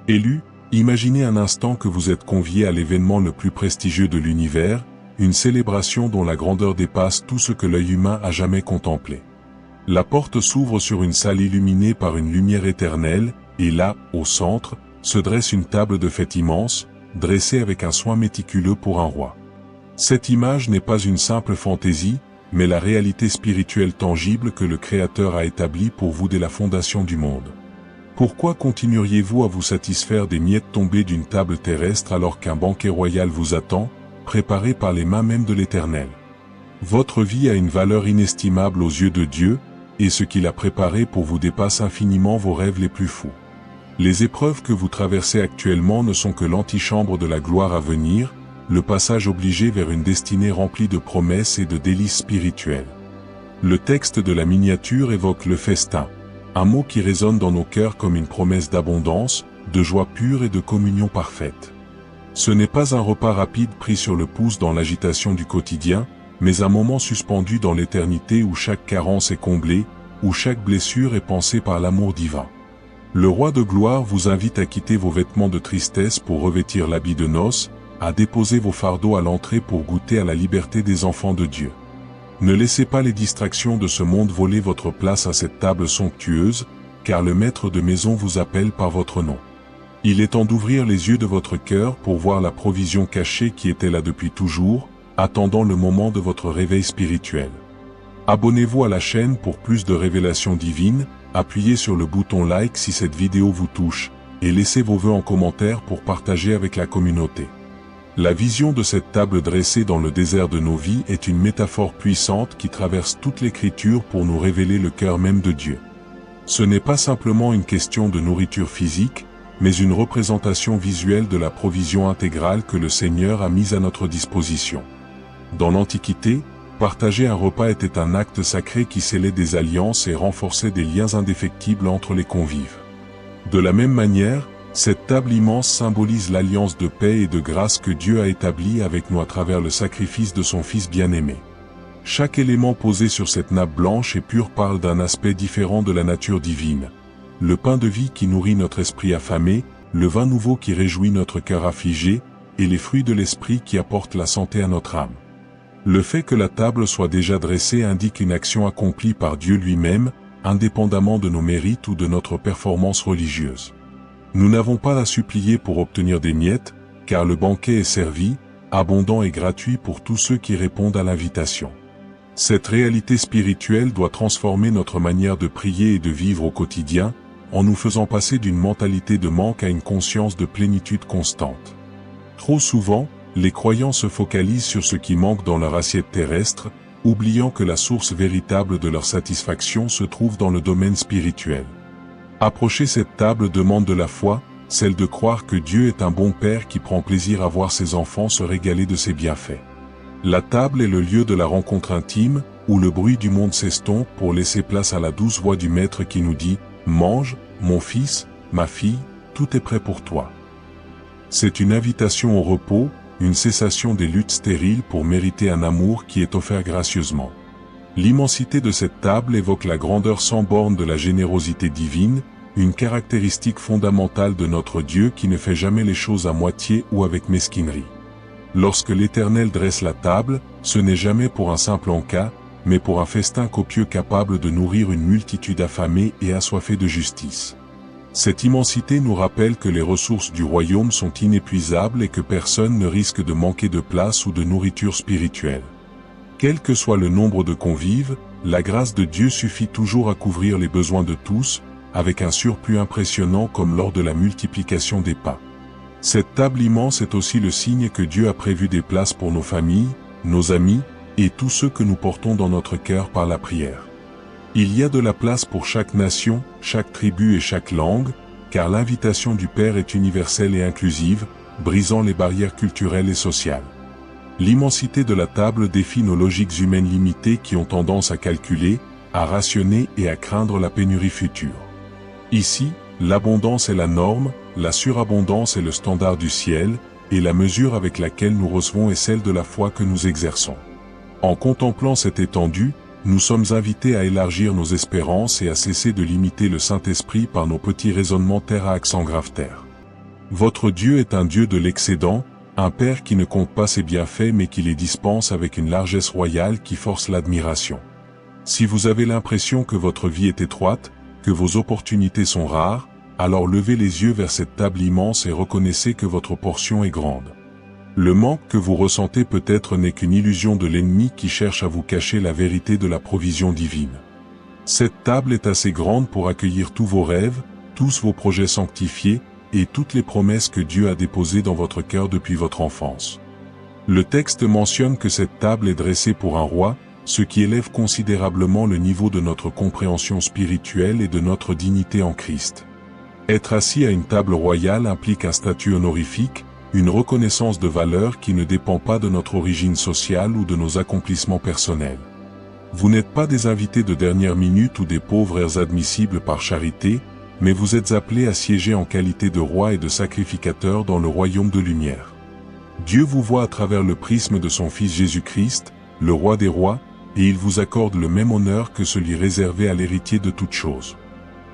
Élus, imaginez un instant que vous êtes conviés à l'événement le plus prestigieux de l'univers, une célébration dont la grandeur dépasse tout ce que l'œil humain a jamais contemplé. La porte s'ouvre sur une salle illuminée par une lumière éternelle, et là, au centre, se dresse une table de fête immense, dressée avec un soin méticuleux pour un roi. Cette image n'est pas une simple fantaisie, mais la réalité spirituelle tangible que le Créateur a établie pour vous dès la fondation du monde. Pourquoi continueriez-vous à vous satisfaire des miettes tombées d'une table terrestre alors qu'un banquet royal vous attend, préparé par les mains même de l'Éternel? Votre vie a une valeur inestimable aux yeux de Dieu, et ce qu'il a préparé pour vous dépasse infiniment vos rêves les plus fous. Les épreuves que vous traversez actuellement ne sont que l'antichambre de la gloire à venir, le passage obligé vers une destinée remplie de promesses et de délices spirituelles. Le texte de la miniature évoque le festin, un mot qui résonne dans nos cœurs comme une promesse d'abondance, de joie pure et de communion parfaite. Ce n'est pas un repas rapide pris sur le pouce dans l'agitation du quotidien, mais un moment suspendu dans l'éternité où chaque carence est comblée, où chaque blessure est pansée par l'amour divin. Le roi de gloire vous invite à quitter vos vêtements de tristesse pour revêtir l'habit de noces, à déposer vos fardeaux à l'entrée pour goûter à la liberté des enfants de Dieu. Ne laissez pas les distractions de ce monde voler votre place à cette table somptueuse, car le maître de maison vous appelle par votre nom. Il est temps d'ouvrir les yeux de votre cœur pour voir la provision cachée qui était là depuis toujours, attendant le moment de votre réveil spirituel. Abonnez-vous à la chaîne pour plus de révélations divines, appuyez sur le bouton like si cette vidéo vous touche, et laissez vos vœux en commentaire pour partager avec la communauté. La vision de cette table dressée dans le désert de nos vies est une métaphore puissante qui traverse toute l'Écriture pour nous révéler le cœur même de Dieu. Ce n'est pas simplement une question de nourriture physique, mais une représentation visuelle de la provision intégrale que le Seigneur a mise à notre disposition. Dans l'Antiquité, partager un repas était un acte sacré qui scellait des alliances et renforçait des liens indéfectibles entre les convives. De la même manière, cette table immense symbolise l'alliance de paix et de grâce que Dieu a établie avec nous à travers le sacrifice de son Fils bien-aimé. Chaque élément posé sur cette nappe blanche et pure parle d'un aspect différent de la nature divine. Le pain de vie qui nourrit notre esprit affamé, le vin nouveau qui réjouit notre cœur affligé, et les fruits de l'esprit qui apportent la santé à notre âme. Le fait que la table soit déjà dressée indique une action accomplie par Dieu lui-même, indépendamment de nos mérites ou de notre performance religieuse. Nous n'avons pas à supplier pour obtenir des miettes, car le banquet est servi, abondant et gratuit pour tous ceux qui répondent à l'invitation. Cette réalité spirituelle doit transformer notre manière de prier et de vivre au quotidien, en nous faisant passer d'une mentalité de manque à une conscience de plénitude constante. Trop souvent, les croyants se focalisent sur ce qui manque dans leur assiette terrestre, oubliant que la source véritable de leur satisfaction se trouve dans le domaine spirituel. Approcher cette table demande de la foi, celle de croire que Dieu est un bon Père qui prend plaisir à voir ses enfants se régaler de ses bienfaits. La table est le lieu de la rencontre intime, où le bruit du monde s'estompe pour laisser place à la douce voix du Maître qui nous dit « Mange, mon fils, ma fille, tout est prêt pour toi ». C'est une invitation au repos, une cessation des luttes stériles pour mériter un amour qui est offert gracieusement. L'immensité de cette table évoque la grandeur sans borne de la générosité divine, une caractéristique fondamentale de notre Dieu qui ne fait jamais les choses à moitié ou avec mesquinerie. Lorsque l'Éternel dresse la table, ce n'est jamais pour un simple encas, mais pour un festin copieux capable de nourrir une multitude affamée et assoiffée de justice. Cette immensité nous rappelle que les ressources du royaume sont inépuisables et que personne ne risque de manquer de place ou de nourriture spirituelle. Quel que soit le nombre de convives, la grâce de Dieu suffit toujours à couvrir les besoins de tous, avec un surplus impressionnant comme lors de la multiplication des pains. Cette table immense est aussi le signe que Dieu a prévu des places pour nos familles, nos amis, et tous ceux que nous portons dans notre cœur par la prière. Il y a de la place pour chaque nation, chaque tribu et chaque langue, car l'invitation du Père est universelle et inclusive, brisant les barrières culturelles et sociales. L'immensité de la table défie nos logiques humaines limitées qui ont tendance à calculer, à rationner et à craindre la pénurie future. Ici, l'abondance est la norme, la surabondance est le standard du ciel, et la mesure avec laquelle nous recevons est celle de la foi que nous exerçons. En contemplant cette étendue, nous sommes invités à élargir nos espérances et à cesser de limiter le Saint-Esprit par nos petits raisonnements terre à accent grave terre. Votre Dieu est un Dieu de l'excédent, un Père qui ne compte pas ses bienfaits mais qui les dispense avec une largesse royale qui force l'admiration. Si vous avez l'impression que votre vie est étroite, que vos opportunités sont rares, alors levez les yeux vers cette table immense et reconnaissez que votre portion est grande. Le manque que vous ressentez peut-être n'est qu'une illusion de l'ennemi qui cherche à vous cacher la vérité de la provision divine. Cette table est assez grande pour accueillir tous vos rêves, tous vos projets sanctifiés, et toutes les promesses que Dieu a déposées dans votre cœur depuis votre enfance. Le texte mentionne que cette table est dressée pour un roi, ce qui élève considérablement le niveau de notre compréhension spirituelle et de notre dignité en Christ. Être assis à une table royale implique un statut honorifique, une reconnaissance de valeur qui ne dépend pas de notre origine sociale ou de nos accomplissements personnels. Vous n'êtes pas des invités de dernière minute ou des pauvres admissibles par charité, mais vous êtes appelés à siéger en qualité de roi et de sacrificateur dans le royaume de lumière. Dieu vous voit à travers le prisme de son Fils Jésus-Christ, le roi des rois, et il vous accorde le même honneur que celui réservé à l'héritier de toutes choses.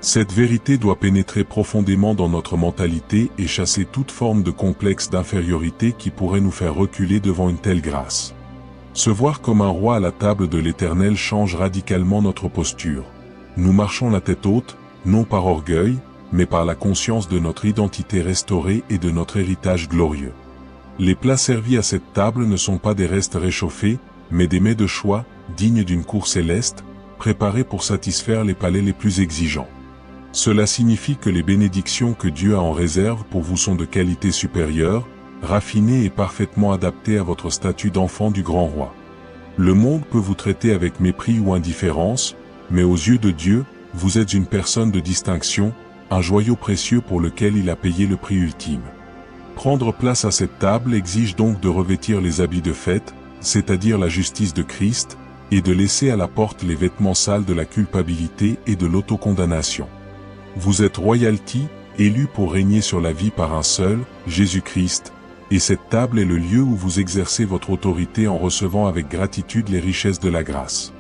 Cette vérité doit pénétrer profondément dans notre mentalité et chasser toute forme de complexe d'infériorité qui pourrait nous faire reculer devant une telle grâce. Se voir comme un roi à la table de l'Éternel change radicalement notre posture. Nous marchons la tête haute, non par orgueil, mais par la conscience de notre identité restaurée et de notre héritage glorieux. Les plats servis à cette table ne sont pas des restes réchauffés, mais des mets de choix, dignes d'une cour céleste, préparés pour satisfaire les palais les plus exigeants. Cela signifie que les bénédictions que Dieu a en réserve pour vous sont de qualité supérieure, raffinées et parfaitement adaptées à votre statut d'enfant du grand roi. Le monde peut vous traiter avec mépris ou indifférence, mais aux yeux de Dieu, vous êtes une personne de distinction, un joyau précieux pour lequel il a payé le prix ultime. Prendre place à cette table exige donc de revêtir les habits de fête, c'est-à-dire la justice de Christ, et de laisser à la porte les vêtements sales de la culpabilité et de l'autocondamnation. Vous êtes royalty, élu pour régner sur la vie par un seul, Jésus-Christ, et cette table est le lieu où vous exercez votre autorité en recevant avec gratitude les richesses de la grâce.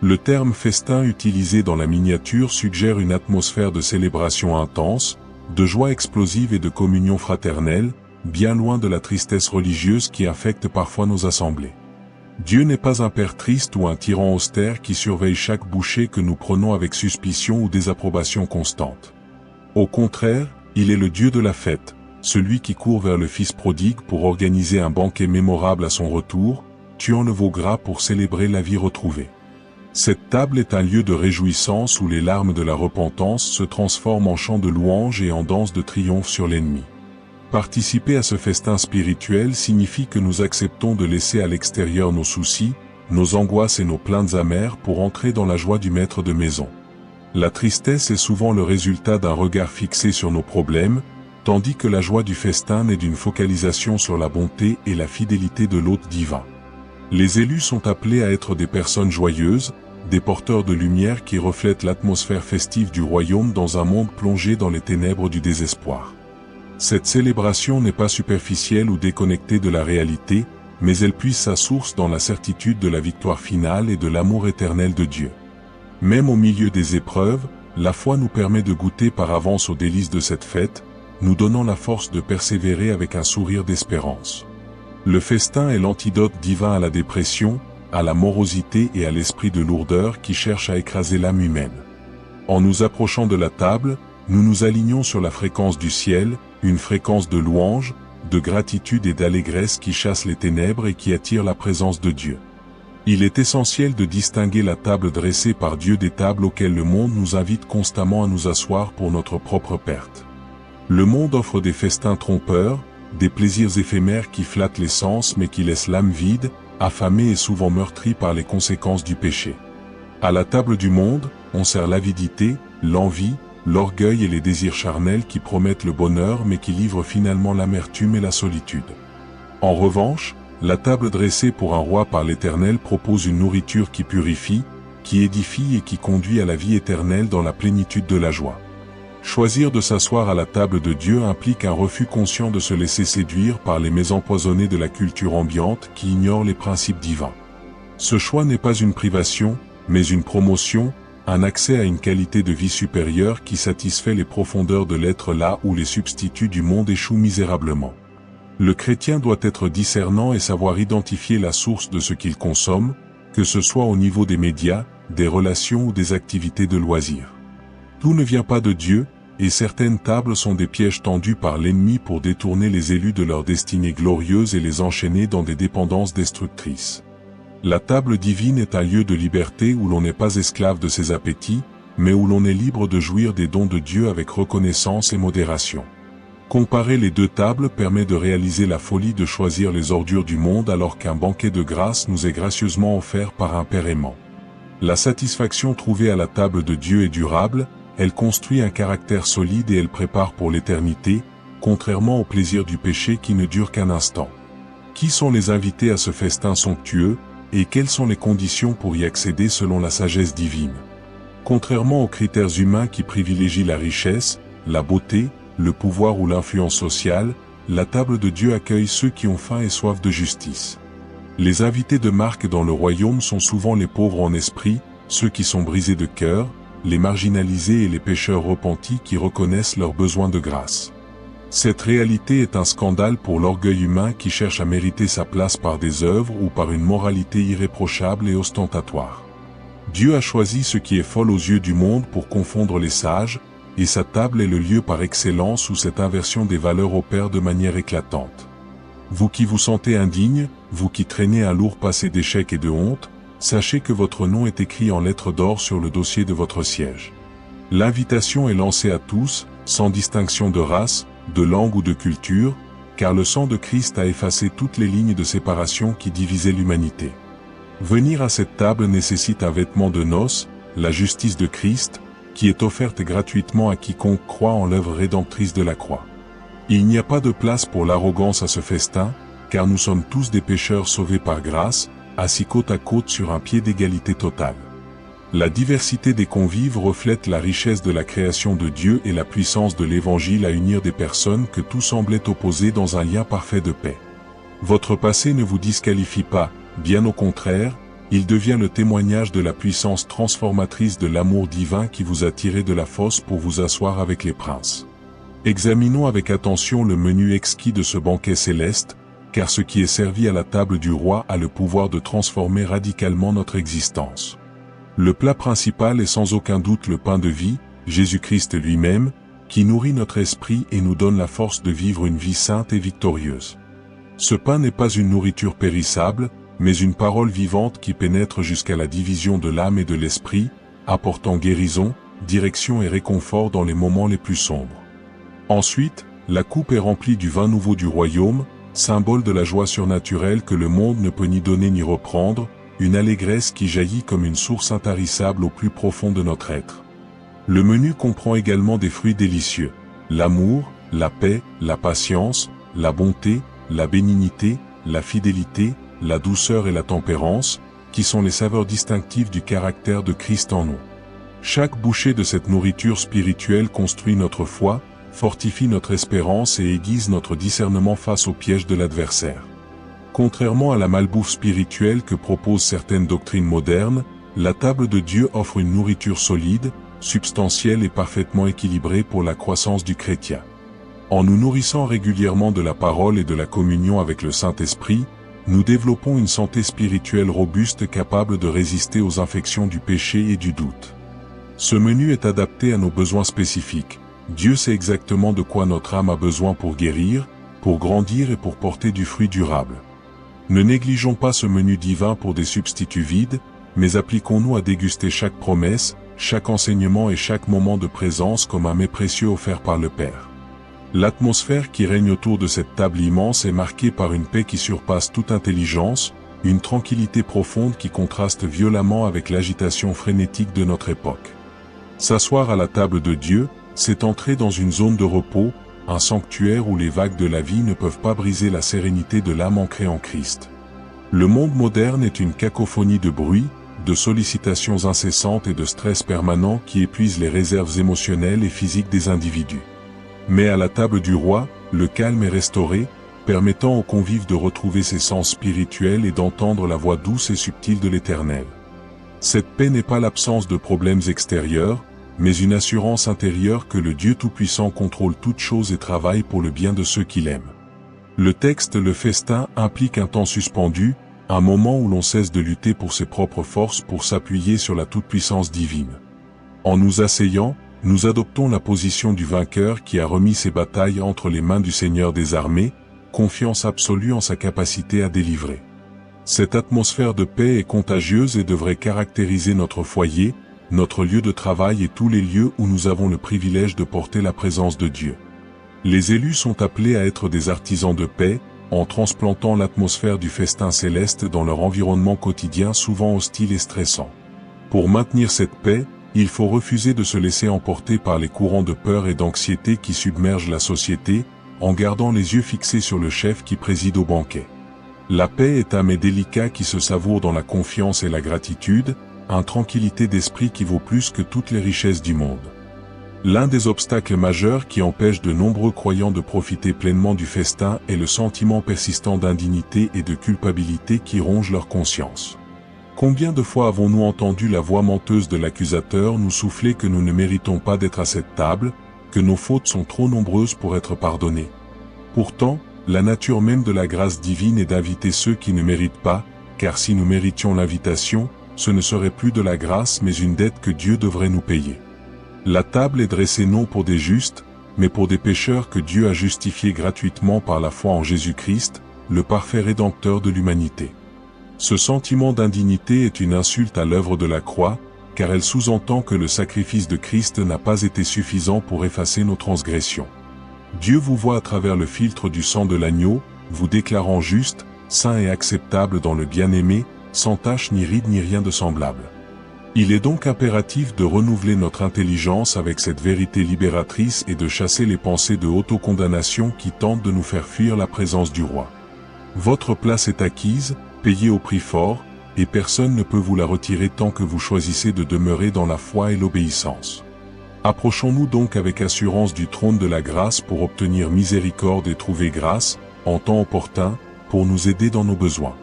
Le terme festin utilisé dans la miniature suggère une atmosphère de célébration intense, de joie explosive et de communion fraternelle, bien loin de la tristesse religieuse qui affecte parfois nos assemblées. Dieu n'est pas un père triste ou un tyran austère qui surveille chaque bouchée que nous prenons avec suspicion ou désapprobation constante. Au contraire, il est le Dieu de la fête, celui qui court vers le Fils prodigue pour organiser un banquet mémorable à son retour, tuant le veau gras pour célébrer la vie retrouvée. Cette table est un lieu de réjouissance où les larmes de la repentance se transforment en chants de louange et en danse de triomphe sur l'ennemi. Participer à ce festin spirituel signifie que nous acceptons de laisser à l'extérieur nos soucis, nos angoisses et nos plaintes amères pour entrer dans la joie du maître de maison. La tristesse est souvent le résultat d'un regard fixé sur nos problèmes, tandis que la joie du festin naît d'une focalisation sur la bonté et la fidélité de l'hôte divin. Les élus sont appelés à être des personnes joyeuses, des porteurs de lumière qui reflètent l'atmosphère festive du royaume dans un monde plongé dans les ténèbres du désespoir. Cette célébration n'est pas superficielle ou déconnectée de la réalité, mais elle puise sa source dans la certitude de la victoire finale et de l'amour éternel de Dieu. Même au milieu des épreuves, la foi nous permet de goûter par avance aux délices de cette fête, nous donnant la force de persévérer avec un sourire d'espérance. Le festin est l'antidote divin à la dépression, à la morosité et à l'esprit de lourdeur qui cherche à écraser l'âme humaine. En nous approchant de la table, nous nous alignons sur la fréquence du ciel, une fréquence de louange, de gratitude et d'allégresse qui chasse les ténèbres et qui attire la présence de Dieu. Il est essentiel de distinguer la table dressée par Dieu des tables auxquelles le monde nous invite constamment à nous asseoir pour notre propre perte. Le monde offre des festins trompeurs, des plaisirs éphémères qui flattent les sens mais qui laissent l'âme vide, affamée et souvent meurtrie par les conséquences du péché. À la table du monde, on sert l'avidité, l'envie, l'orgueil et les désirs charnels qui promettent le bonheur mais qui livrent finalement l'amertume et la solitude. En revanche, la table dressée pour un roi par l'Éternel propose une nourriture qui purifie, qui édifie et qui conduit à la vie éternelle dans la plénitude de la joie. Choisir de s'asseoir à la table de Dieu implique un refus conscient de se laisser séduire par les mets empoisonnés de la culture ambiante qui ignore les principes divins. Ce choix n'est pas une privation, mais une promotion, un accès à une qualité de vie supérieure qui satisfait les profondeurs de l'être là où les substituts du monde échouent misérablement. Le chrétien doit être discernant et savoir identifier la source de ce qu'il consomme, que ce soit au niveau des médias, des relations ou des activités de loisirs. Tout ne vient pas de Dieu, et certaines tables sont des pièges tendus par l'ennemi pour détourner les élus de leur destinée glorieuse et les enchaîner dans des dépendances destructrices. La table divine est un lieu de liberté où l'on n'est pas esclave de ses appétits, mais où l'on est libre de jouir des dons de Dieu avec reconnaissance et modération. Comparer les deux tables permet de réaliser la folie de choisir les ordures du monde alors qu'un banquet de grâce nous est gracieusement offert par un Père aimant. La satisfaction trouvée à la table de Dieu est durable, elle construit un caractère solide et elle prépare pour l'éternité, contrairement au plaisir du péché qui ne dure qu'un instant. Qui sont les invités à ce festin somptueux, et quelles sont les conditions pour y accéder selon la sagesse divine? Contrairement aux critères humains qui privilégient la richesse, la beauté, le pouvoir ou l'influence sociale, la table de Dieu accueille ceux qui ont faim et soif de justice. Les invités de marque dans le royaume sont souvent les pauvres en esprit, ceux qui sont brisés de cœur, les marginalisés et les pécheurs repentis qui reconnaissent leurs besoins de grâce. Cette réalité est un scandale pour l'orgueil humain qui cherche à mériter sa place par des œuvres ou par une moralité irréprochable et ostentatoire. Dieu a choisi ce qui est fol aux yeux du monde pour confondre les sages, et sa table est le lieu par excellence où cette inversion des valeurs opère de manière éclatante. Vous qui vous sentez indigne, vous qui traînez un lourd passé d'échecs et de honte, sachez que votre nom est écrit en lettres d'or sur le dossier de votre siège. L'invitation est lancée à tous, sans distinction de race, de langue ou de culture, car le sang de Christ a effacé toutes les lignes de séparation qui divisaient l'humanité. Venir à cette table nécessite un vêtement de noces, la justice de Christ, qui est offerte gratuitement à quiconque croit en l'œuvre rédemptrice de la croix. Il n'y a pas de place pour l'arrogance à ce festin, car nous sommes tous des pécheurs sauvés par grâce, assis côte à côte sur un pied d'égalité totale. La diversité des convives reflète la richesse de la création de Dieu et la puissance de l'Évangile à unir des personnes que tout semblait opposer dans un lien parfait de paix. Votre passé ne vous disqualifie pas, bien au contraire, il devient le témoignage de la puissance transformatrice de l'amour divin qui vous a tiré de la fosse pour vous asseoir avec les princes. Examinons avec attention le menu exquis de ce banquet céleste, car ce qui est servi à la table du roi a le pouvoir de transformer radicalement notre existence. Le plat principal est sans aucun doute le pain de vie, Jésus-Christ lui-même, qui nourrit notre esprit et nous donne la force de vivre une vie sainte et victorieuse. Ce pain n'est pas une nourriture périssable, mais une parole vivante qui pénètre jusqu'à la division de l'âme et de l'esprit, apportant guérison, direction et réconfort dans les moments les plus sombres. Ensuite, la coupe est remplie du vin nouveau du royaume, symbole de la joie surnaturelle que le monde ne peut ni donner ni reprendre, une allégresse qui jaillit comme une source intarissable au plus profond de notre être. Le menu comprend également des fruits délicieux, l'amour, la paix, la patience, la bonté, la bénignité, la fidélité, la douceur et la tempérance, qui sont les saveurs distinctives du caractère de Christ en nous. Chaque bouchée de cette nourriture spirituelle construit notre foi, fortifie notre espérance et aiguise notre discernement face aux pièges de l'adversaire. Contrairement à la malbouffe spirituelle que proposent certaines doctrines modernes, la table de Dieu offre une nourriture solide, substantielle et parfaitement équilibrée pour la croissance du chrétien. En nous nourrissant régulièrement de la parole et de la communion avec le Saint-Esprit, nous développons une santé spirituelle robuste capable de résister aux infections du péché et du doute. Ce menu est adapté à nos besoins spécifiques. Dieu sait exactement de quoi notre âme a besoin pour guérir, pour grandir et pour porter du fruit durable. Ne négligeons pas ce menu divin pour des substituts vides, mais appliquons-nous à déguster chaque promesse, chaque enseignement et chaque moment de présence comme un mets précieux offert par le Père. L'atmosphère qui règne autour de cette table immense est marquée par une paix qui surpasse toute intelligence, une tranquillité profonde qui contraste violemment avec l'agitation frénétique de notre époque. S'asseoir à la table de Dieu, c'est entrer dans une zone de repos, un sanctuaire où les vagues de la vie ne peuvent pas briser la sérénité de l'âme ancrée en Christ. Le monde moderne est une cacophonie de bruit, de sollicitations incessantes et de stress permanent qui épuisent les réserves émotionnelles et physiques des individus. Mais à la table du roi, le calme est restauré, permettant aux convives de retrouver ses sens spirituels et d'entendre la voix douce et subtile de l'Éternel. Cette paix n'est pas l'absence de problèmes extérieurs, mais une assurance intérieure que le Dieu Tout-Puissant contrôle toutes choses et travaille pour le bien de ceux qu'il aime. Le texte le festin implique un temps suspendu, un moment où l'on cesse de lutter pour ses propres forces pour s'appuyer sur la toute-puissance divine. En nous asseyant, nous adoptons la position du vainqueur qui a remis ses batailles entre les mains du Seigneur des armées, confiance absolue en sa capacité à délivrer. Cette atmosphère de paix est contagieuse et devrait caractériser notre foyer, notre lieu de travail et tous les lieux où nous avons le privilège de porter la présence de Dieu. Les élus sont appelés à être des artisans de paix, en transplantant l'atmosphère du festin céleste dans leur environnement quotidien souvent hostile et stressant. Pour maintenir cette paix, il faut refuser de se laisser emporter par les courants de peur et d'anxiété qui submergent la société, en gardant les yeux fixés sur le chef qui préside au banquet. La paix est un mets délicat qui se savoure dans la confiance et la gratitude, une tranquillité d'esprit qui vaut plus que toutes les richesses du monde. L'un des obstacles majeurs qui empêche de nombreux croyants de profiter pleinement du festin est le sentiment persistant d'indignité et de culpabilité qui ronge leur conscience. Combien de fois avons-nous entendu la voix menteuse de l'accusateur nous souffler que nous ne méritons pas d'être à cette table, que nos fautes sont trop nombreuses pour être pardonnées? Pourtant, la nature même de la grâce divine est d'inviter ceux qui ne méritent pas, car si nous méritions l'invitation, ce ne serait plus de la grâce mais une dette que Dieu devrait nous payer. La table est dressée non pour des justes, mais pour des pécheurs que Dieu a justifiés gratuitement par la foi en Jésus-Christ, le parfait rédempteur de l'humanité. Ce sentiment d'indignité est une insulte à l'œuvre de la croix, car elle sous-entend que le sacrifice de Christ n'a pas été suffisant pour effacer nos transgressions. Dieu vous voit à travers le filtre du sang de l'agneau, vous déclarant juste, saint et acceptable dans le bien-aimé, sans tache ni ride ni rien de semblable. Il est donc impératif de renouveler notre intelligence avec cette vérité libératrice et de chasser les pensées de autocondamnation qui tentent de nous faire fuir la présence du roi. Votre place est acquise, payée au prix fort, et personne ne peut vous la retirer tant que vous choisissez de demeurer dans la foi et l'obéissance. Approchons-nous donc avec assurance du trône de la grâce pour obtenir miséricorde et trouver grâce, en temps opportun, pour nous aider dans nos besoins.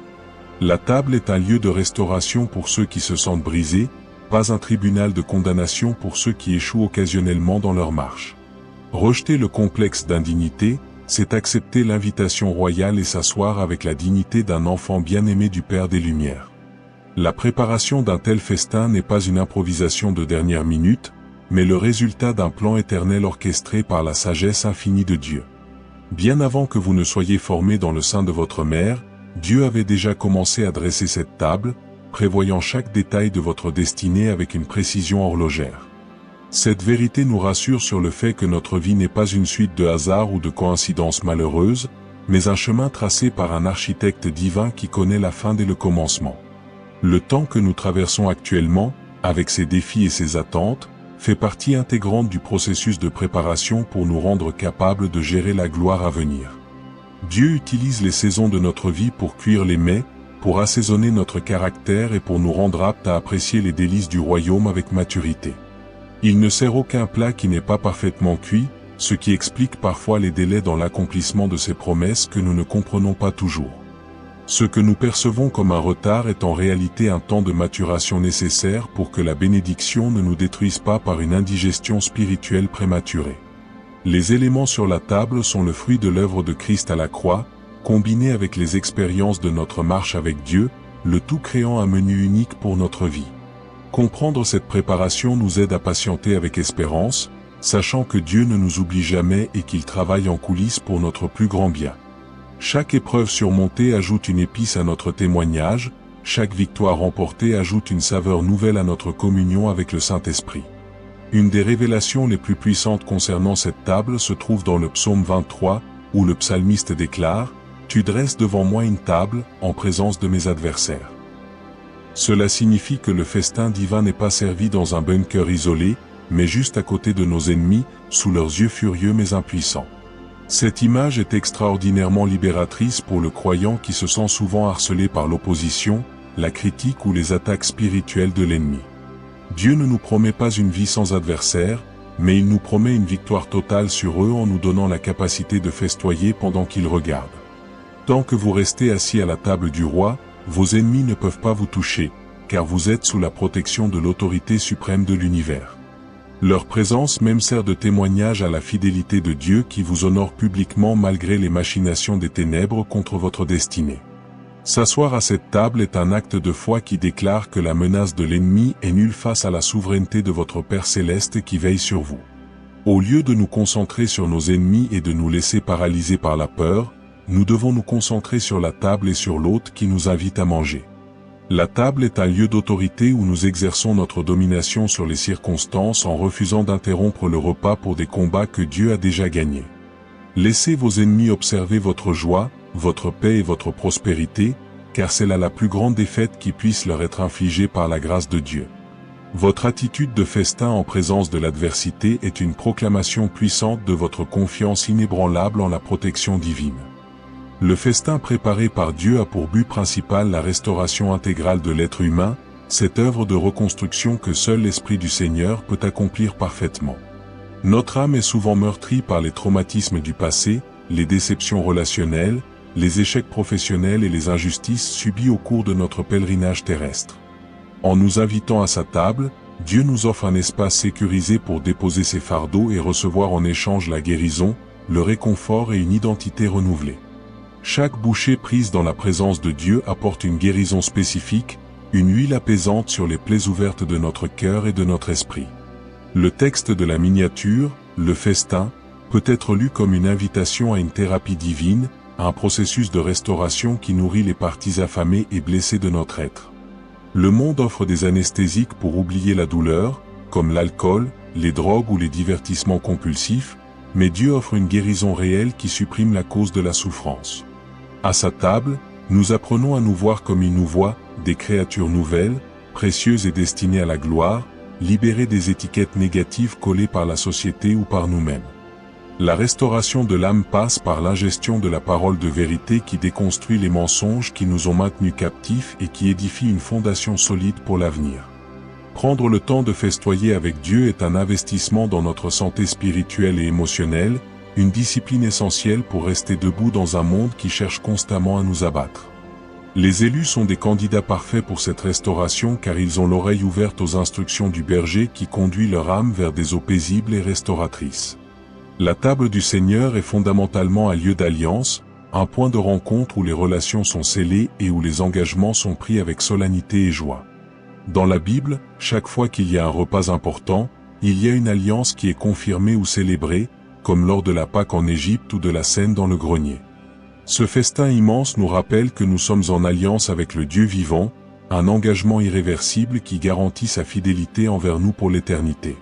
La table est un lieu de restauration pour ceux qui se sentent brisés, pas un tribunal de condamnation pour ceux qui échouent occasionnellement dans leur marche. Rejeter le complexe d'indignité, c'est accepter l'invitation royale et s'asseoir avec la dignité d'un enfant bien-aimé du Père des Lumières. La préparation d'un tel festin n'est pas une improvisation de dernière minute, mais le résultat d'un plan éternel orchestré par la sagesse infinie de Dieu. Bien avant que vous ne soyez formés dans le sein de votre mère, Dieu avait déjà commencé à dresser cette table, prévoyant chaque détail de votre destinée avec une précision horlogère. Cette vérité nous rassure sur le fait que notre vie n'est pas une suite de hasards ou de coïncidences malheureuses, mais un chemin tracé par un architecte divin qui connaît la fin dès le commencement. Le temps que nous traversons actuellement, avec ses défis et ses attentes, fait partie intégrante du processus de préparation pour nous rendre capables de gérer la gloire à venir. Dieu utilise les saisons de notre vie pour cuire les mets, pour assaisonner notre caractère et pour nous rendre aptes à apprécier les délices du royaume avec maturité. Il ne sert aucun plat qui n'est pas parfaitement cuit, ce qui explique parfois les délais dans l'accomplissement de ces promesses que nous ne comprenons pas toujours. Ce que nous percevons comme un retard est en réalité un temps de maturation nécessaire pour que la bénédiction ne nous détruise pas par une indigestion spirituelle prématurée. Les éléments sur la table sont le fruit de l'œuvre de Christ à la croix, combiné avec les expériences de notre marche avec Dieu, le tout créant un menu unique pour notre vie. Comprendre cette préparation nous aide à patienter avec espérance, sachant que Dieu ne nous oublie jamais et qu'il travaille en coulisses pour notre plus grand bien. Chaque épreuve surmontée ajoute une épice à notre témoignage, chaque victoire remportée ajoute une saveur nouvelle à notre communion avec le Saint-Esprit. Une des révélations les plus puissantes concernant cette table se trouve dans le psaume 23, où le psalmiste déclare « Tu dresses devant moi une table, en présence de mes adversaires ». Cela signifie que le festin divin n'est pas servi dans un bunker isolé, mais juste à côté de nos ennemis, sous leurs yeux furieux mais impuissants. Cette image est extraordinairement libératrice pour le croyant qui se sent souvent harcelé par l'opposition, la critique ou les attaques spirituelles de l'ennemi. Dieu ne nous promet pas une vie sans adversaire, mais il nous promet une victoire totale sur eux en nous donnant la capacité de festoyer pendant qu'ils regardent. Tant que vous restez assis à la table du roi, vos ennemis ne peuvent pas vous toucher, car vous êtes sous la protection de l'autorité suprême de l'univers. Leur présence même sert de témoignage à la fidélité de Dieu qui vous honore publiquement malgré les machinations des ténèbres contre votre destinée. S'asseoir à cette table est un acte de foi qui déclare que la menace de l'ennemi est nulle face à la souveraineté de votre Père céleste qui veille sur vous. Au lieu de nous concentrer sur nos ennemis et de nous laisser paralyser par la peur, nous devons nous concentrer sur la table et sur l'hôte qui nous invite à manger. La table est un lieu d'autorité où nous exerçons notre domination sur les circonstances en refusant d'interrompre le repas pour des combats que Dieu a déjà gagnés. Laissez vos ennemis observer votre joie, votre paix et votre prospérité, car c'est là la plus grande défaite qui puisse leur être infligée par la grâce de Dieu. Votre attitude de festin en présence de l'adversité est une proclamation puissante de votre confiance inébranlable en la protection divine. Le festin préparé par Dieu a pour but principal la restauration intégrale de l'être humain, cette œuvre de reconstruction que seul l'Esprit du Seigneur peut accomplir parfaitement. Notre âme est souvent meurtrie par les traumatismes du passé, les déceptions relationnelles, les échecs professionnels et les injustices subies au cours de notre pèlerinage terrestre. En nous invitant à sa table, Dieu nous offre un espace sécurisé pour déposer ses fardeaux et recevoir en échange la guérison, le réconfort et une identité renouvelée. Chaque bouchée prise dans la présence de Dieu apporte une guérison spécifique, une huile apaisante sur les plaies ouvertes de notre cœur et de notre esprit. Le texte de la miniature, le festin, peut être lu comme une invitation à une thérapie divine, à un processus de restauration qui nourrit les parties affamées et blessées de notre être. Le monde offre des anesthésiques pour oublier la douleur, comme l'alcool, les drogues ou les divertissements compulsifs, mais Dieu offre une guérison réelle qui supprime la cause de la souffrance. À sa table, nous apprenons à nous voir comme il nous voit, des créatures nouvelles, précieuses et destinées à la gloire, libérées des étiquettes négatives collées par la société ou par nous-mêmes. La restauration de l'âme passe par l'ingestion de la parole de vérité qui déconstruit les mensonges qui nous ont maintenus captifs et qui édifie une fondation solide pour l'avenir. Prendre le temps de festoyer avec Dieu est un investissement dans notre santé spirituelle et émotionnelle, une discipline essentielle pour rester debout dans un monde qui cherche constamment à nous abattre. Les élus sont des candidats parfaits pour cette restauration car ils ont l'oreille ouverte aux instructions du berger qui conduit leur âme vers des eaux paisibles et restauratrices. La table du Seigneur est fondamentalement un lieu d'alliance, un point de rencontre où les relations sont scellées et où les engagements sont pris avec solennité et joie. Dans la Bible, chaque fois qu'il y a un repas important, il y a une alliance qui est confirmée ou célébrée, comme lors de la Pâque en Égypte ou de la scène dans le grenier. Ce festin immense nous rappelle que nous sommes en alliance avec le Dieu vivant, un engagement irréversible qui garantit sa fidélité envers nous pour l'éternité.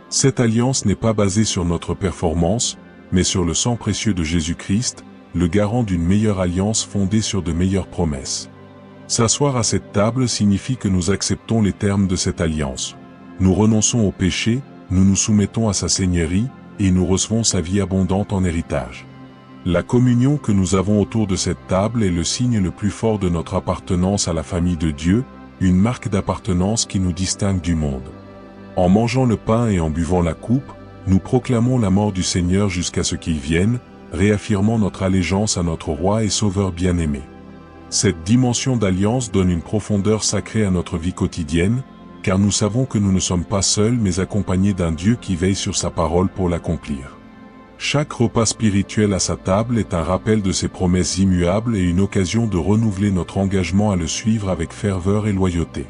Cette alliance n'est pas basée sur notre performance, mais sur le sang précieux de Jésus-Christ, le garant d'une meilleure alliance fondée sur de meilleures promesses. S'asseoir à cette table signifie que nous acceptons les termes de cette alliance. Nous renonçons au péché, nous nous soumettons à sa seigneurie, et nous recevons sa vie abondante en héritage. La communion que nous avons autour de cette table est le signe le plus fort de notre appartenance à la famille de Dieu, une marque d'appartenance qui nous distingue du monde. En mangeant le pain et en buvant la coupe, nous proclamons la mort du Seigneur jusqu'à ce qu'il vienne, réaffirmant notre allégeance à notre Roi et Sauveur bien-aimé. Cette dimension d'alliance donne une profondeur sacrée à notre vie quotidienne, car nous savons que nous ne sommes pas seuls mais accompagnés d'un Dieu qui veille sur sa parole pour l'accomplir. Chaque repas spirituel à sa table est un rappel de ses promesses immuables et une occasion de renouveler notre engagement à le suivre avec ferveur et loyauté.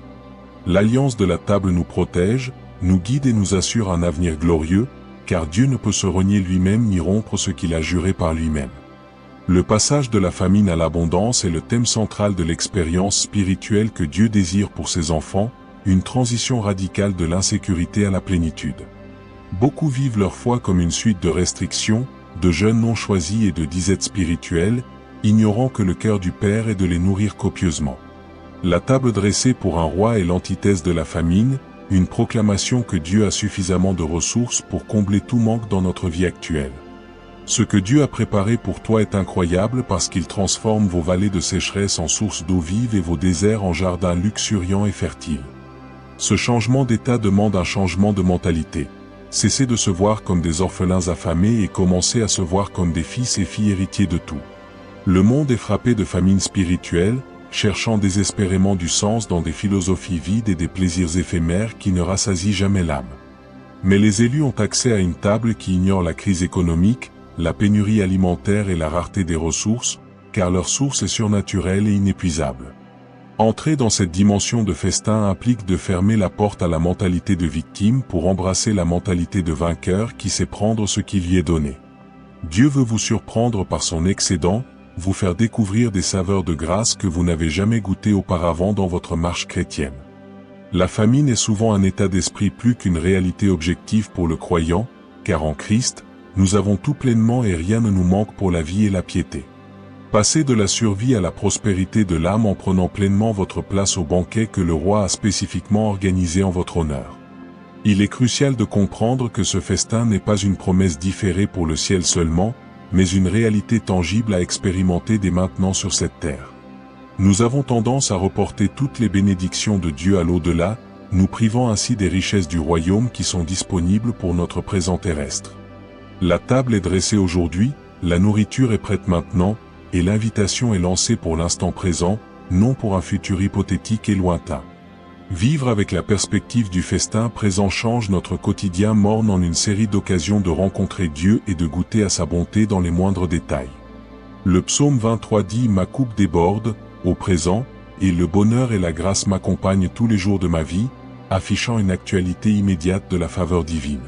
L'alliance de la table nous protège, nous guide et nous assure un avenir glorieux, car Dieu ne peut se renier lui-même ni rompre ce qu'il a juré par lui-même. Le passage de la famine à l'abondance est le thème central de l'expérience spirituelle que Dieu désire pour ses enfants, une transition radicale de l'insécurité à la plénitude. Beaucoup vivent leur foi comme une suite de restrictions, de jeûnes non choisis et de disettes spirituelles, ignorant que le cœur du Père est de les nourrir copieusement. La table dressée pour un roi est l'antithèse de la famine, une proclamation que Dieu a suffisamment de ressources pour combler tout manque dans notre vie actuelle. Ce que Dieu a préparé pour toi est incroyable parce qu'il transforme vos vallées de sécheresse en sources d'eau vive et vos déserts en jardins luxuriants et fertiles. Ce changement d'état demande un changement de mentalité. Cessez de se voir comme des orphelins affamés et commencez à se voir comme des fils et filles héritiers de tout. Le monde est frappé de famine spirituelle, cherchant désespérément du sens dans des philosophies vides et des plaisirs éphémères qui ne rassasient jamais l'âme. Mais les élus ont accès à une table qui ignore la crise économique, la pénurie alimentaire et la rareté des ressources, car leur source est surnaturelle et inépuisable. Entrer dans cette dimension de festin implique de fermer la porte à la mentalité de victime pour embrasser la mentalité de vainqueur qui sait prendre ce qui lui est donné. Dieu veut vous surprendre par son excédent, vous faire découvrir des saveurs de grâce que vous n'avez jamais goûtées auparavant dans votre marche chrétienne. La famine est souvent un état d'esprit plus qu'une réalité objective pour le croyant, car en Christ, nous avons tout pleinement et rien ne nous manque pour la vie et la piété. Passez de la survie à la prospérité de l'âme en prenant pleinement votre place au banquet que le roi a spécifiquement organisé en votre honneur. Il est crucial de comprendre que ce festin n'est pas une promesse différée pour le ciel seulement, mais une réalité tangible à expérimenter dès maintenant sur cette terre. Nous avons tendance à reporter toutes les bénédictions de Dieu à l'au-delà, nous privant ainsi des richesses du royaume qui sont disponibles pour notre présent terrestre. La table est dressée aujourd'hui, la nourriture est prête maintenant, et l'invitation est lancée pour l'instant présent, non pour un futur hypothétique et lointain. Vivre avec la perspective du festin présent change notre quotidien morne en une série d'occasions de rencontrer Dieu et de goûter à sa bonté dans les moindres détails. Le psaume 23 dit « Ma coupe déborde, au présent, et le bonheur et la grâce m'accompagnent tous les jours de ma vie », affichant une actualité immédiate de la faveur divine.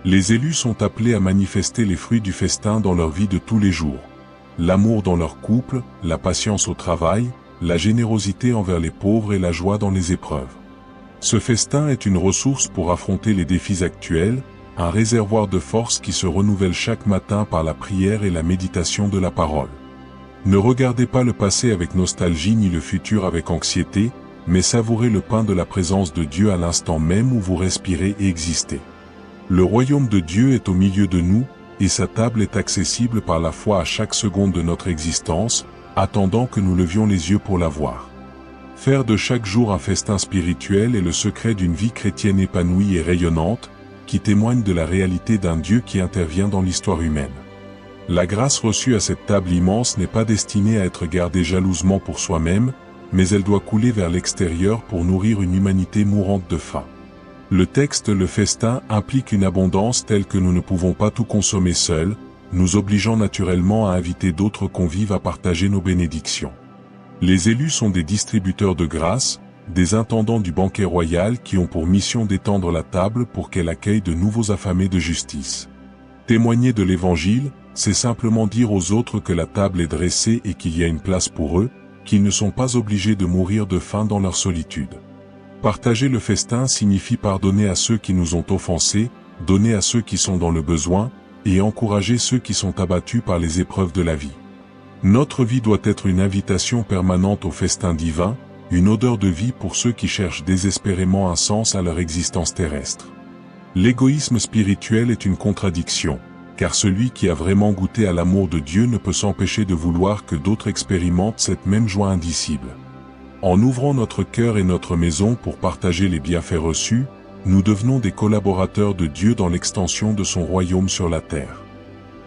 Les élus sont appelés à manifester les fruits du festin dans leur vie de tous les jours. L'amour dans leur couple, la patience au travail, la générosité envers les pauvres et la joie dans les épreuves. Ce festin est une ressource pour affronter les défis actuels, un réservoir de force qui se renouvelle chaque matin par la prière et la méditation de la parole. Ne regardez pas le passé avec nostalgie ni le futur avec anxiété, mais savourez le pain de la présence de Dieu à l'instant même où vous respirez et existez. Le royaume de Dieu est au milieu de nous, et sa table est accessible par la foi à chaque seconde de notre existence, attendant que nous levions les yeux pour la voir. Faire de chaque jour un festin spirituel est le secret d'une vie chrétienne épanouie et rayonnante, qui témoigne de la réalité d'un Dieu qui intervient dans l'histoire humaine. La grâce reçue à cette table immense n'est pas destinée à être gardée jalousement pour soi-même, mais elle doit couler vers l'extérieur pour nourrir une humanité mourante de faim. Le texte « Le festin » implique une abondance telle que nous ne pouvons pas tout consommer seuls, nous obligeant naturellement à inviter d'autres convives à partager nos bénédictions. Les élus sont des distributeurs de grâce, des intendants du banquet royal qui ont pour mission d'étendre la table pour qu'elle accueille de nouveaux affamés de justice. Témoigner de l'Évangile, c'est simplement dire aux autres que la table est dressée et qu'il y a une place pour eux, qu'ils ne sont pas obligés de mourir de faim dans leur solitude. Partager le festin signifie pardonner à ceux qui nous ont offensés, donner à ceux qui sont dans le besoin, et encourager ceux qui sont abattus par les épreuves de la vie. Notre vie doit être une invitation permanente au festin divin, une odeur de vie pour ceux qui cherchent désespérément un sens à leur existence terrestre. L'égoïsme spirituel est une contradiction, car celui qui a vraiment goûté à l'amour de Dieu ne peut s'empêcher de vouloir que d'autres expérimentent cette même joie indicible. En ouvrant notre cœur et notre maison pour partager les bienfaits reçus, nous devenons des collaborateurs de Dieu dans l'extension de son royaume sur la terre.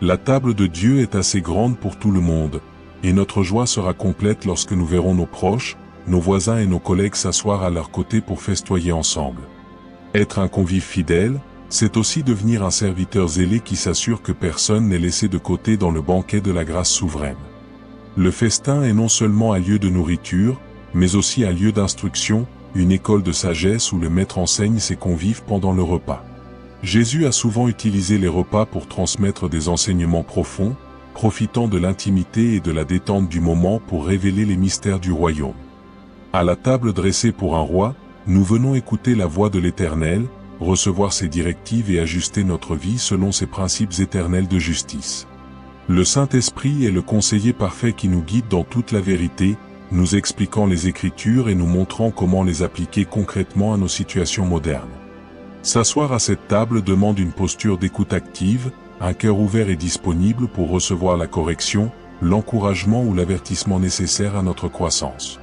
La table de Dieu est assez grande pour tout le monde, et notre joie sera complète lorsque nous verrons nos proches, nos voisins et nos collègues s'asseoir à leur côté pour festoyer ensemble. Être un convive fidèle, c'est aussi devenir un serviteur zélé qui s'assure que personne n'est laissé de côté dans le banquet de la grâce souveraine. Le festin est non seulement un lieu de nourriture, mais aussi un lieu d'instruction, une école de sagesse où le maître enseigne ses convives pendant le repas. Jésus a souvent utilisé les repas pour transmettre des enseignements profonds, profitant de l'intimité et de la détente du moment pour révéler les mystères du royaume. À la table dressée pour un roi, nous venons écouter la voix de l'Éternel, recevoir ses directives et ajuster notre vie selon ses principes éternels de justice. Le Saint-Esprit est le conseiller parfait qui nous guide dans toute la vérité, nous expliquant les Écritures et nous montrant comment les appliquer concrètement à nos situations modernes. S'asseoir à cette table demande une posture d'écoute active, un cœur ouvert et disponible pour recevoir la correction, l'encouragement ou l'avertissement nécessaire à notre croissance.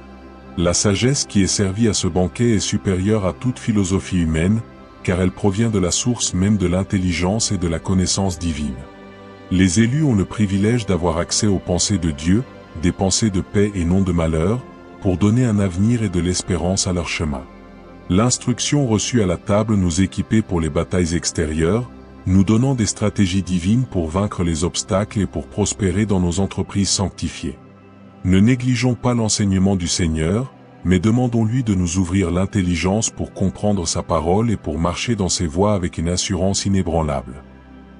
La sagesse qui est servie à ce banquet est supérieure à toute philosophie humaine, car elle provient de la source même de l'intelligence et de la connaissance divine. Les élus ont le privilège d'avoir accès aux pensées de Dieu, des pensées de paix et non de malheur, pour donner un avenir et de l'espérance à leur chemin. L'instruction reçue à la table nous équipait pour les batailles extérieures, nous donnant des stratégies divines pour vaincre les obstacles et pour prospérer dans nos entreprises sanctifiées. Ne négligeons pas l'enseignement du Seigneur, mais demandons-lui de nous ouvrir l'intelligence pour comprendre sa parole et pour marcher dans ses voies avec une assurance inébranlable.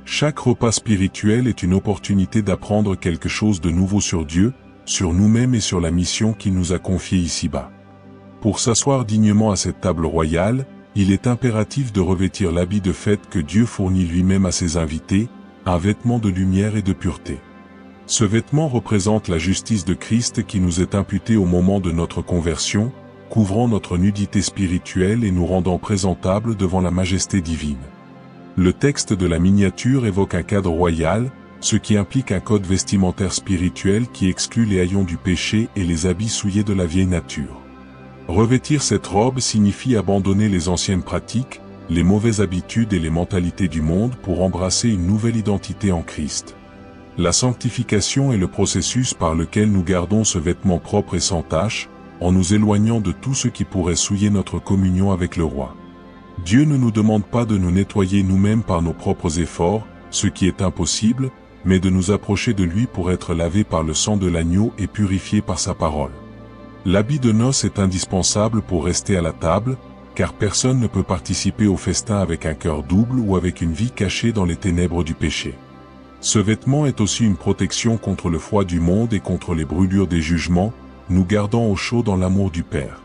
Chaque repas spirituel est une opportunité d'apprendre quelque chose de nouveau sur Dieu, sur nous-mêmes et sur la mission qu'il nous a confiée ici-bas. Pour s'asseoir dignement à cette table royale, il est impératif de revêtir l'habit de fête que Dieu fournit lui-même à ses invités, un vêtement de lumière et de pureté. Ce vêtement représente la justice de Christ qui nous est imputée au moment de notre conversion, couvrant notre nudité spirituelle et nous rendant présentables devant la majesté divine. Le texte de la miniature évoque un cadre royal, ce qui implique un code vestimentaire spirituel qui exclut les haillons du péché et les habits souillés de la vieille nature. Revêtir cette robe signifie abandonner les anciennes pratiques, les mauvaises habitudes et les mentalités du monde pour embrasser une nouvelle identité en Christ. La sanctification est le processus par lequel nous gardons ce vêtement propre et sans tache, en nous éloignant de tout ce qui pourrait souiller notre communion avec le Roi. Dieu ne nous demande pas de nous nettoyer nous-mêmes par nos propres efforts, ce qui est impossible, mais de nous approcher de lui pour être lavés par le sang de l'agneau et purifiés par sa parole. L'habit de noces est indispensable pour rester à la table, car personne ne peut participer au festin avec un cœur double ou avec une vie cachée dans les ténèbres du péché. Ce vêtement est aussi une protection contre le froid du monde et contre les brûlures des jugements, nous gardant au chaud dans l'amour du Père.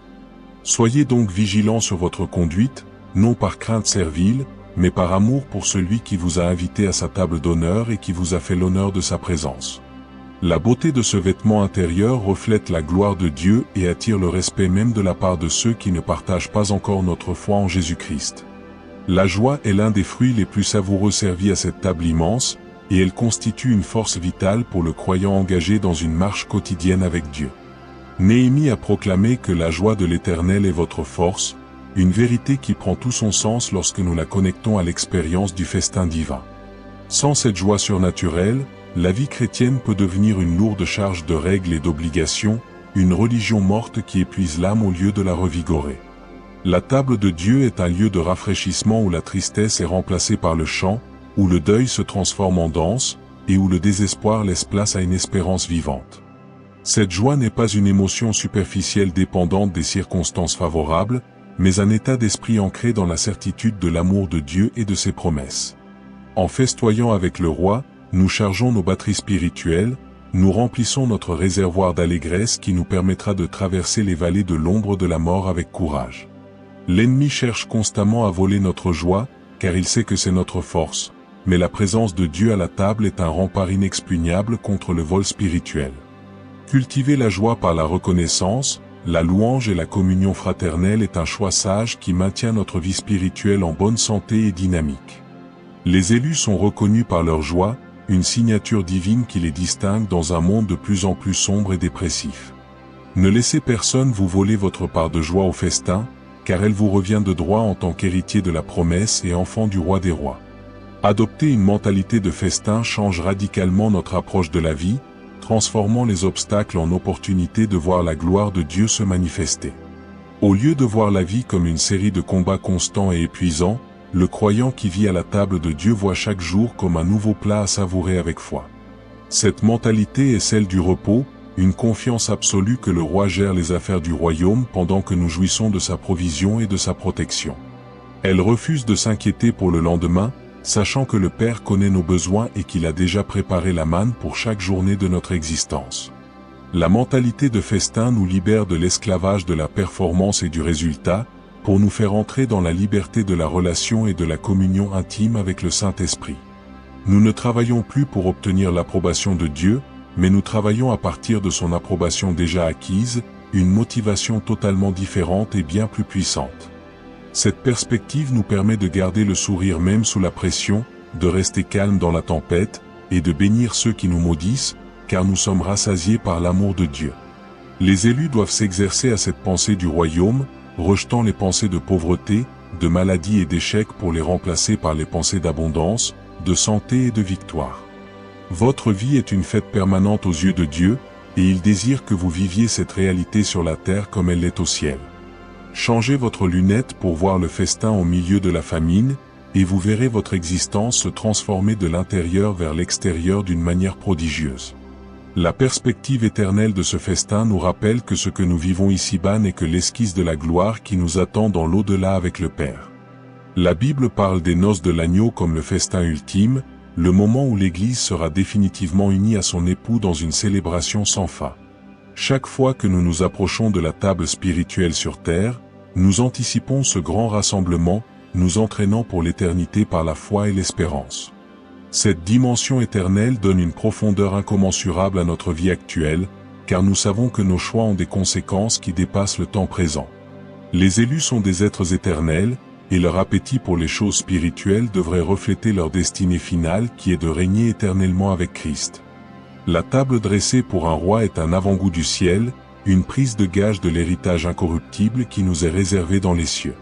Soyez donc vigilants sur votre conduite, non par crainte servile, mais par amour pour celui qui vous a invité à sa table d'honneur et qui vous a fait l'honneur de sa présence. La beauté de ce vêtement intérieur reflète la gloire de Dieu et attire le respect même de la part de ceux qui ne partagent pas encore notre foi en Jésus-Christ. La joie est l'un des fruits les plus savoureux servis à cette table immense, et elle constitue une force vitale pour le croyant engagé dans une marche quotidienne avec Dieu. Néhémie a proclamé que la joie de l'Éternel est votre force, une vérité qui prend tout son sens lorsque nous la connectons à l'expérience du festin divin. Sans cette joie surnaturelle, la vie chrétienne peut devenir une lourde charge de règles et d'obligations, une religion morte qui épuise l'âme au lieu de la revigorer. La table de Dieu est un lieu de rafraîchissement où la tristesse est remplacée par le chant, où le deuil se transforme en danse, et où le désespoir laisse place à une espérance vivante. Cette joie n'est pas une émotion superficielle dépendante des circonstances favorables, mais un état d'esprit ancré dans la certitude de l'amour de Dieu et de ses promesses. En festoyant avec le Roi, nous chargeons nos batteries spirituelles, nous remplissons notre réservoir d'allégresse qui nous permettra de traverser les vallées de l'ombre de la mort avec courage. L'ennemi cherche constamment à voler notre joie, car il sait que c'est notre force, mais la présence de Dieu à la table est un rempart inexpugnable contre le vol spirituel. Cultiver la joie par la reconnaissance, la louange et la communion fraternelle est un choix sage qui maintient notre vie spirituelle en bonne santé et dynamique. Les élus sont reconnus par leur joie, une signature divine qui les distingue dans un monde de plus en plus sombre et dépressif. Ne laissez personne vous voler votre part de joie au festin, car elle vous revient de droit en tant qu'héritier de la promesse et enfant du Roi des rois. Adopter une mentalité de festin change radicalement notre approche de la vie, transformant les obstacles en opportunités de voir la gloire de Dieu se manifester. Au lieu de voir la vie comme une série de combats constants et épuisants, le croyant qui vit à la table de Dieu voit chaque jour comme un nouveau plat à savourer avec foi. Cette mentalité est celle du repos, une confiance absolue que le Roi gère les affaires du royaume pendant que nous jouissons de sa provision et de sa protection. Elle refuse de s'inquiéter pour le lendemain, sachant que le Père connaît nos besoins et qu'il a déjà préparé la manne pour chaque journée de notre existence. La mentalité de festin nous libère de l'esclavage de la performance et du résultat, pour nous faire entrer dans la liberté de la relation et de la communion intime avec le Saint-Esprit. Nous ne travaillons plus pour obtenir l'approbation de Dieu, mais nous travaillons à partir de son approbation déjà acquise, une motivation totalement différente et bien plus puissante. Cette perspective nous permet de garder le sourire même sous la pression, de rester calme dans la tempête, et de bénir ceux qui nous maudissent, car nous sommes rassasiés par l'amour de Dieu. Les élus doivent s'exercer à cette pensée du royaume, rejetant les pensées de pauvreté, de maladie et d'échec pour les remplacer par les pensées d'abondance, de santé et de victoire. Votre vie est une fête permanente aux yeux de Dieu, et il désire que vous viviez cette réalité sur la terre comme elle l'est au ciel. Changez votre lunette pour voir le festin au milieu de la famine, et vous verrez votre existence se transformer de l'intérieur vers l'extérieur d'une manière prodigieuse. La perspective éternelle de ce festin nous rappelle que ce que nous vivons ici-bas n'est que l'esquisse de la gloire qui nous attend dans l'au-delà avec le Père. La Bible parle des noces de l'agneau comme le festin ultime, le moment où l'Église sera définitivement unie à son époux dans une célébration sans fin. Chaque fois que nous nous approchons de la table spirituelle sur terre, nous anticipons ce grand rassemblement, nous entraînant pour l'éternité par la foi et l'espérance. Cette dimension éternelle donne une profondeur incommensurable à notre vie actuelle, car nous savons que nos choix ont des conséquences qui dépassent le temps présent. Les élus sont des êtres éternels, et leur appétit pour les choses spirituelles devrait refléter leur destinée finale qui est de régner éternellement avec Christ. La table dressée pour un roi est un avant-goût du ciel, une prise de gage de l'héritage incorruptible qui nous est réservé dans les cieux.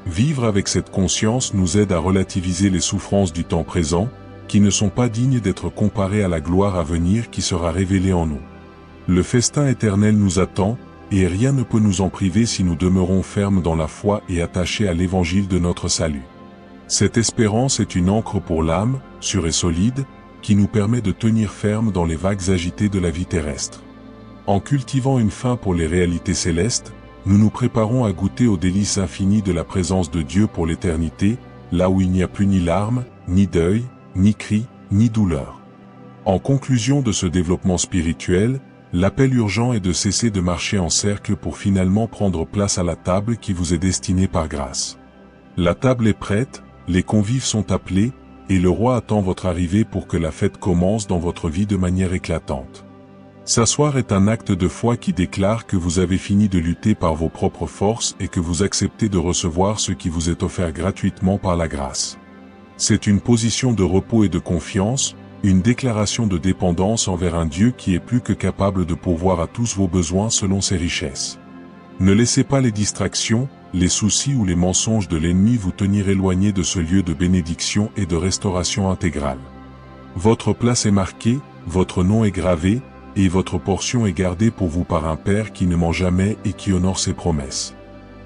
Vivre avec cette conscience nous aide à relativiser les souffrances du temps présent, qui ne sont pas dignes d'être comparées à la gloire à venir qui sera révélée en nous. Le festin éternel nous attend, et rien ne peut nous en priver si nous demeurons fermes dans la foi et attachés à l'évangile de notre salut. Cette espérance est une ancre pour l'âme, sûre et solide, qui nous permet de tenir ferme dans les vagues agitées de la vie terrestre. En cultivant une faim pour les réalités célestes, nous nous préparons à goûter aux délices infinies de la présence de Dieu pour l'éternité, là où il n'y a plus ni larmes, ni deuil, ni cris, ni douleur. En conclusion de ce développement spirituel, l'appel urgent est de cesser de marcher en cercle pour finalement prendre place à la table qui vous est destinée par grâce. La table est prête, les convives sont appelés, et le roi attend votre arrivée pour que la fête commence dans votre vie de manière éclatante. S'asseoir est un acte de foi qui déclare que vous avez fini de lutter par vos propres forces et que vous acceptez de recevoir ce qui vous est offert gratuitement par la grâce. C'est une position de repos et de confiance, une déclaration de dépendance envers un Dieu qui est plus que capable de pourvoir à tous vos besoins selon ses richesses. Ne laissez pas les distractions, les soucis ou les mensonges de l'ennemi vous tenir éloigné de ce lieu de bénédiction et de restauration intégrale. Votre place est marquée, votre nom est gravé, et votre portion est gardée pour vous par un Père qui ne ment jamais et qui honore ses promesses.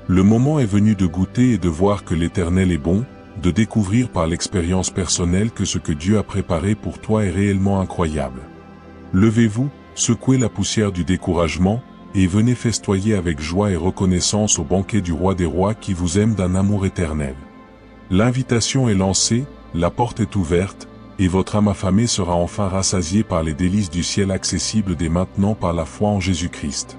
Le moment est venu de goûter et de voir que l'Éternel est bon, de découvrir par l'expérience personnelle que ce que Dieu a préparé pour toi est réellement incroyable. Levez-vous, secouez la poussière du découragement, et venez festoyer avec joie et reconnaissance au banquet du Roi des Rois qui vous aime d'un amour éternel. L'invitation est lancée, la porte est ouverte, et votre âme affamée sera enfin rassasiée par les délices du ciel accessibles dès maintenant par la foi en Jésus-Christ.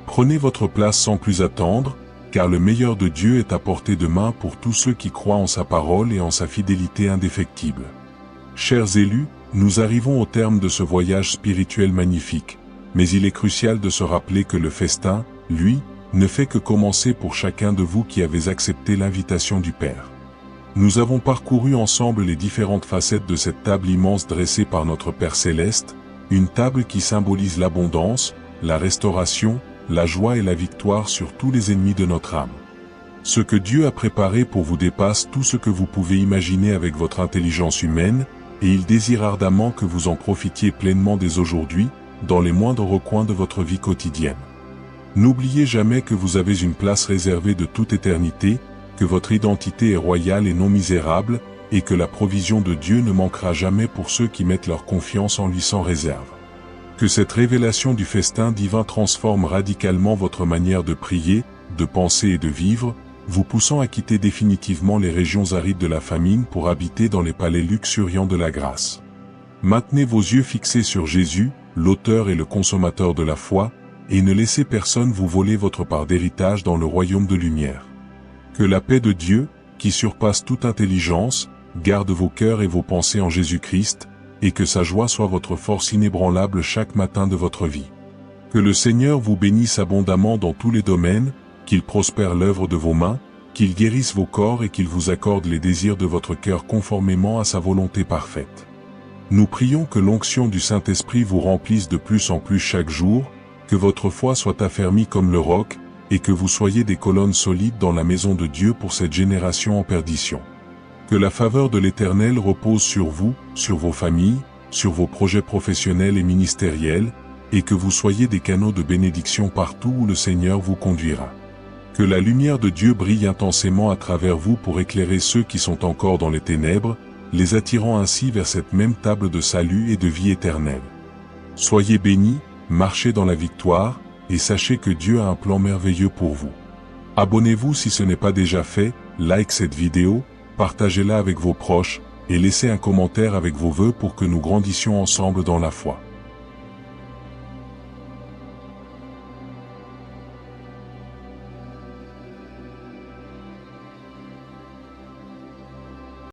Prenez votre place sans plus attendre, car le meilleur de Dieu est à portée de main pour tous ceux qui croient en sa parole et en sa fidélité indéfectible. Chers élus, nous arrivons au terme de ce voyage spirituel magnifique, mais il est crucial de se rappeler que le festin, lui, ne fait que commencer pour chacun de vous qui avez accepté l'invitation du Père. Nous avons parcouru ensemble les différentes facettes de cette table immense dressée par notre Père Céleste, une table qui symbolise l'abondance, la restauration, la joie et la victoire sur tous les ennemis de notre âme. Ce que Dieu a préparé pour vous dépasse tout ce que vous pouvez imaginer avec votre intelligence humaine, et il désire ardemment que vous en profitiez pleinement dès aujourd'hui, dans les moindres recoins de votre vie quotidienne. N'oubliez jamais que vous avez une place réservée de toute éternité, que votre identité est royale et non misérable, et que la provision de Dieu ne manquera jamais pour ceux qui mettent leur confiance en lui sans réserve. Que cette révélation du festin divin transforme radicalement votre manière de prier, de penser et de vivre, vous poussant à quitter définitivement les régions arides de la famine pour habiter dans les palais luxuriants de la grâce. Maintenez vos yeux fixés sur Jésus, l'auteur et le consommateur de la foi, et ne laissez personne vous voler votre part d'héritage dans le royaume de lumière. Que la paix de Dieu, qui surpasse toute intelligence, garde vos cœurs et vos pensées en Jésus-Christ, et que sa joie soit votre force inébranlable chaque matin de votre vie. Que le Seigneur vous bénisse abondamment dans tous les domaines, qu'il prospère l'œuvre de vos mains, qu'il guérisse vos corps et qu'il vous accorde les désirs de votre cœur conformément à sa volonté parfaite. Nous prions que l'onction du Saint-Esprit vous remplisse de plus en plus chaque jour, que votre foi soit affermie comme le roc, et que vous soyez des colonnes solides dans la maison de Dieu pour cette génération en perdition. Que la faveur de l'Éternel repose sur vous, sur vos familles, sur vos projets professionnels et ministériels, et que vous soyez des canaux de bénédiction partout où le Seigneur vous conduira. Que la lumière de Dieu brille intensément à travers vous pour éclairer ceux qui sont encore dans les ténèbres, les attirant ainsi vers cette même table de salut et de vie éternelle. Soyez bénis, marchez dans la victoire, et sachez que Dieu a un plan merveilleux pour vous. Abonnez-vous si ce n'est pas déjà fait, like cette vidéo, partagez-la avec vos proches, et laissez un commentaire avec vos vœux pour que nous grandissions ensemble dans la foi.